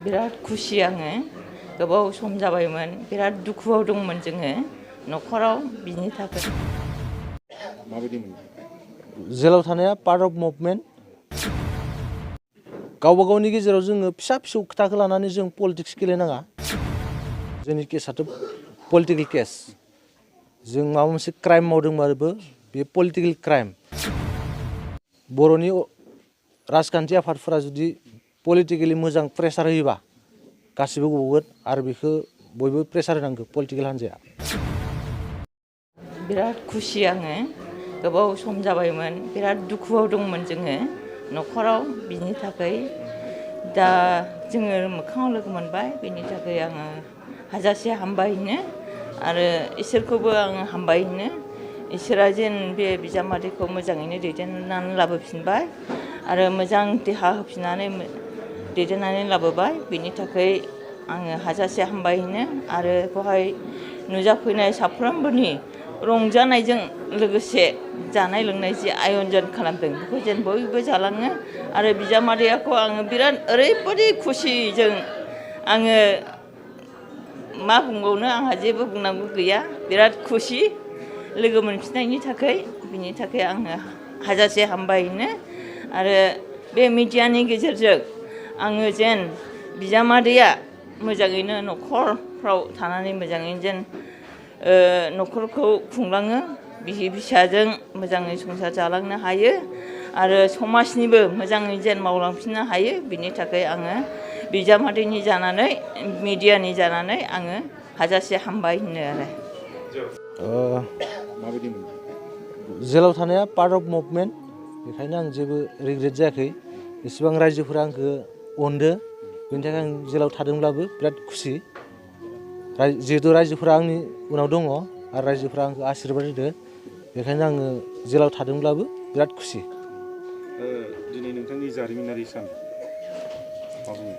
बिराद खुसि आङो गोबाव सम जाबायमोन बिराद दुखुआव दंमोन जोङो न'खराव बिनि थाखाय माबायदि मोनो जेलाव थानाया पार्ट अफ मुभमेन्ट गावबा गावनि गेजेराव जोङो फिसा फिसौ खोथाखौ लानानै जों पलिटिक्स गेलेनाङा जोंनि केसाथ' पलिटिकेल केस जों माबा मोनसे क्राइम मावदोंबाबो बे पलिटिकेल क्राइम बर'नि राजखान्थि आफादफोरा जुदि पलिटिकेलि मोजां प्रेसार होयोबा गासिबो गबोगोन आरो बेखौ बयबो प्रेसार होनांगौ पलिटिकेल हान्जाया बिराद खुसि आङो गोबाव सम जाबायमोन बिराद दुखुआव दंमोन जोङो न'खराव बिनि थाखाय दा जोङो मोखाङाव लोगो मोनबाय बेनि थाखाय आङो हाजासे हामबायनो आरो इसोरखौबो आङो हामबायनो इसोरा जेन बे बिजामादैखौ मोजाङैनो दैदेननानै लाबोफिनबाय आरो मोजां देहा होफिननानै दैदेननानै लाबोबाय बेनि थाखाय आङो हाजासे हामबायनो आरो बेवहाय नुजाफैनाय साफ्रोमबोनि रंजानायजों लोगोसे जानाय लोंनाय जि आयजन खालामदों बेखौ जेन बयबो जालाङो आरो बिजामादैखौ आङो बिराद ओरैबायदि खुसिजों आङो मा बुंबावनो आंहा जेबो बुंनांगौ गैया बिराद खुसि लोगो मोनफिननायनि थाखाय बिनि थाखाय आङो हाजासे हामबायनो आरो बे मिडियानि गेजेरजों आङो जेन बिजामादैया मोजाङैनो न'खरफ्राव थानानै मोजाङैनो जेन न'खरखौ खुंलाङो बिसि फिसाजों मोजाङै संसार जालांनो हायो आरो समाजनिबो मोजाङै जेन मावलांफिननो हायो बिनि थाखाय आङो बिजामादैनि जानानै मिडियानि जानानै आङो हाजासे हामबाय होनो आरो माबायदि मोनो जेलाव थानाया पार्ट अफ मुभमेन्ट बेखायनो आं जेबो रिग्रेट जायाखै एसेबां रायजोफोरा आंखौ अनदो बेनि थाखाय आं जेलाव थादोंब्लाबो बिराद खुसि जिहेतु रायजोफोरा आंनि उनाव दङ आरो रायजोफोरा आंखौ आशीर्बाद होदो बेखायनो आङो जेलाव थादोंब्लाबो बिराद खुसि दिनै नोंथांनि जारिमिनारि सान मा बुङो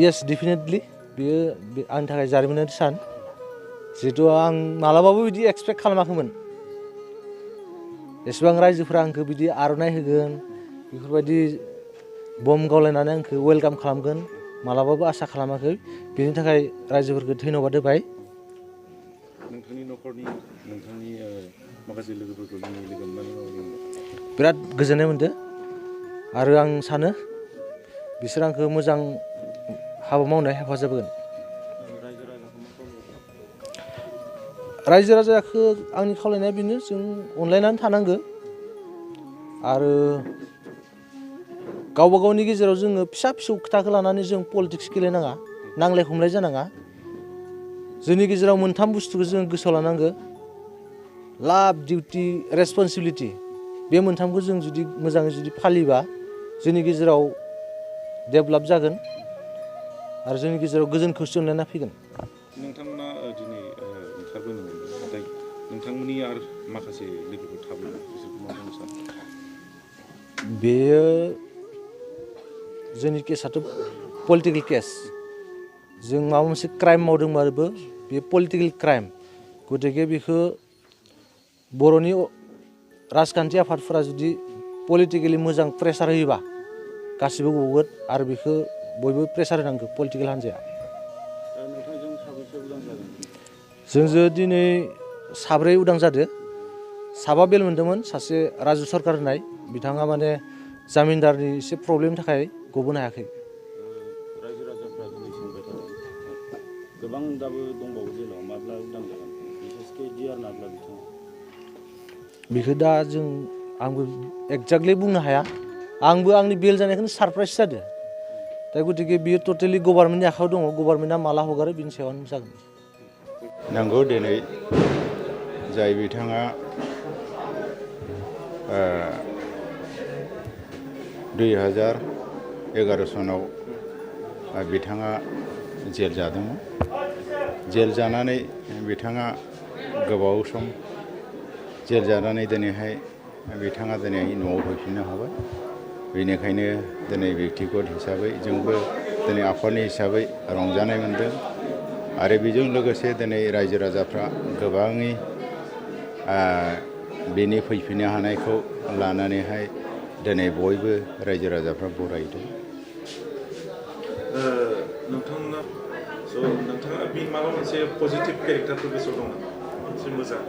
येस डेफिनेटलि बेयो आंनि थाखाय जारिमिनारि सान जिहेतु आं मालाबाबो बिदि एक्सपेक्ट खालामाखैमोन एसेबां रायजोफोरा आंखौ बिदि आर'नाइ होगोन बेफोरबायदि बम गावलायनानै आंखौ वेलकाम खालामगोन मालाबाबो आसा खालामाखै बेनि थाखाय रायजोफोरखौ धन्यबाद होबाय नोंथांनि न'खरनि नोंथांनि माखासे लोगोफोरखौ दिनै लोगो मोननानै माबायदि मोनदों बिराद गोजोननाय मोनदों आरो आं सानो बिसोर आंखौ मोजां हाबा मावनाय हेफाजाब होगोन रायजो राजाखौ आंनि खावलायनाया बेनो जों अनलायनानै थानांगौ आरो गावबा गावनि गेजेराव जोङो फिसा फिसौ खोथाखौ लानानै जों पलिटिक्स गेलेनाङा नांलाय खमलाय जानाङा जोंनि गेजेराव मोनथाम बुस्थुखौ जों गोसोआव लानांगौ लाभ डिउटि रेसपन्सिबिलिटि बे मोनथामखौ जों जुदि मोजाङै जुदि फालियोबा जोंनि गेजेराव डेभेलप जागोन आरो जोंनि गेजेराव गोजोन खौसे अनलायना फैगोन नोंथांमोना दिनै ओंखारबोनो मोनदों नाथाय नोंथांमोननि आरो माखासे लोगोफोर थाबोयो बिसोरखौ मा बुंनो सानो बेयो जोंनि केसाथ' पलिटिकेल केस जों माबा मोनसे क्राइम मावदोंबाबो बे पलिटिकेल क्राइम गतिके बेखौ बर'नि राजखान्थि आफादफोरा जुदि पलिटिकेलि मोजां प्रेसार होयोबा गासिबो गबोगोन आरो बेखौ बयबो प्रेसार होनांगौ पलिटिकेल हान्जाया जोंजों दिनै साब्रै उदां जादो साबा बेल मोन्दोंमोन सासे राजु सरकार होननाय बिथाङा माने जामिनदारनि एसे प्रब्लेमनि थाखाय गबोनो हायाखै रायजो राजाफ्रा दिनै सोंबाय थादों गोबां दाबो दंबावो जेलाव माब्ला उदां जागोन बिसेसके डिआर नाब्ला बिथाङा बेखौ दा जों आंबो एक्जेक्टलि बुंनो हाया आंबो आंनि बेल जानायखौनो सारप्राइज जादों दा गतिके बियो टटेलि गभार्नमेन्टनि आखायाव दङ गभार्नमेन्टआ माला हगारो बिनि सायावनो जागोन नंगौ दिनै जाय बिथाङा 2011 सनाव बिथाङा जेल जादोंमोन जेल जानानै बिथाङा गोबाव सम जेल जानानै दिनैहाय बिथाङा दिनै न'आव फैफिननो हाबाय बेनिखायनो दिनै बेक्तिगत हिसाबै जोंबो दिनै आफादनि हिसाबै रंजानाय मोनदों आरो बेजों लोगोसे दिनै रायजो राजाफ्रा गोबाङै बेनि फैफिननो हानायखौ लानानैहाय दिनै बयबो रायजो राजाफ्रा बरायदों नोंथाङा बे माबा मोनसे पजिटिभ केरेक्टारफोर गोसोआव दं नामा मोनसे मोजां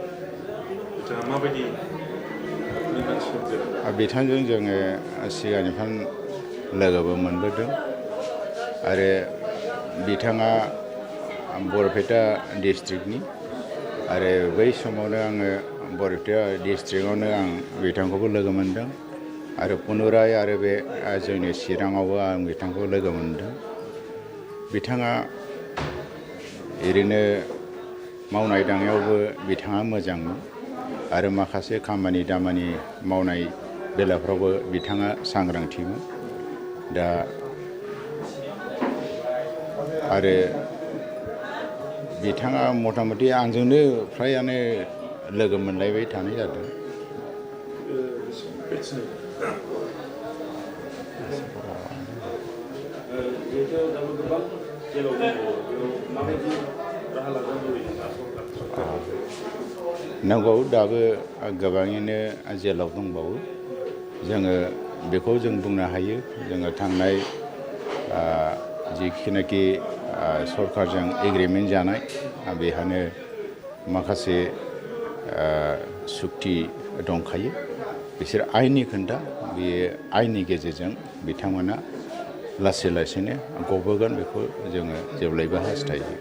बिथाङा माबायदि बिथांजों जोङो सिगांनिफ्रायनो लोगोबो मोनबोदों आरो बिथाङा बरपेटा डिस्ट्रिक्टनि आरो बै समावनो आङो बरपेटा डिस्ट्रिक्टआवनो आं बिथांखौबो लोगो मोनदों आरो पुनराय आरो बे जोंनि चिराङावबो आं बिथांखौ लोगो मोनदों बिथाङा ओरैनो मावनाय दांनायावबो बिथाङा मोजांमोन आरो माखासे खामानि दामानि मावनाय बेलाफ्रावबो बिथाङा सांग्रांथिमोन दा आरो बिथाङा मथा मथि आंजोंनो फ्रायानो लोगो मोनलायबाय थानाय जादों नंगौ दाबो गोबाङैनो जेलाव दंबावो जोङो बेखौ जों बुंनो हायो जोङो थांनाय जिखिनाखि सरकारजों एग्रिमेन्ट जानाय बेहानो माखासे सुक्ति दंखायो बिसोर आयेननि खोन्था बे आयेननि गेजेरजों बिथांमोना लासै लासैनो गबोगोन बेखौ जोङो जेब्लायबो हास्थायो